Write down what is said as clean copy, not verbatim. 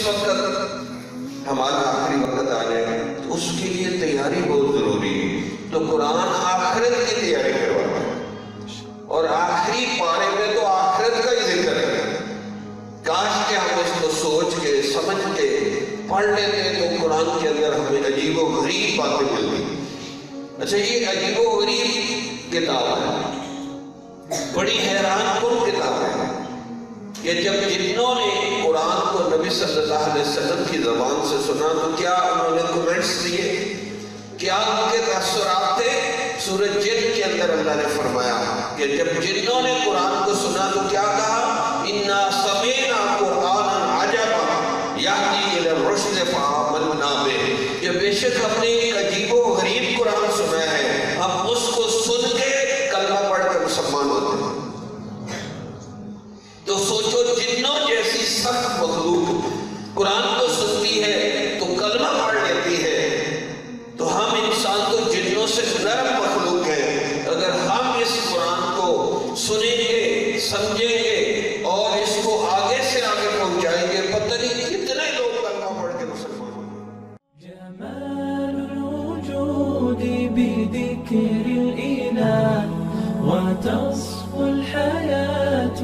وقت ہمارا آخری وقت آ جائے تو اس کے لیے تیاری بہت ضروری ہے. تو قرآن آخرت کی تیاری کرواتا ہے اور آخری پارے میں تو آخرت کا ہی ذکر ہے. کاش کہ ہم اس کو سوچ کے سمجھ کے پڑھ لیتے تو قرآن کے اندر ہمیں عجیب و غریب باتیں ملتی. اچھا یہ عجیب و غریب کتاب ہے, بڑی حیران کن کتاب ہے کہ جب جنوں نے قرآن کو نبی صلی اللہ علیہ وسلم کی زبان سے سنا تو کیا انہوں نے کمنٹس دیے, کیا ان کے تاثرات تھے. سورۃ جن کے اندر اللہ نے فرمایا کہ جب جنوں نے قرآن کو سنا تو کیا کہا, اِنَّا سَمِعْنَا قُرْآنًا عَجَبًا يَهْدِي إِلَى الرُّشْدِ فَآمَنَّا بِهِ, کہ بے شک ہم نے ایک عجیب و غریب قرآن سنا ہے, ہم اس کو سن کے کلمہ پڑھ کر مسلمان ہوتے ہیں. تو سوچو جنوں جیسی سخت مخلوق قرآن کو سنتی ہے تو کلمہ پڑھ لیتی ہے, تو ہم انسان تو جنوں سے نرم مخلوق ہیں. اگر ہم اس قرآن کو سنیں گے, سمجھیں گے اور اس کو آگے سے آگے پہنچائیں گے, پتہ نہیں کتنے لوگ کلمہ پڑھ کے مسلمان ہوں گے. جمال الوجود بذكر الإله وتصفو الحياة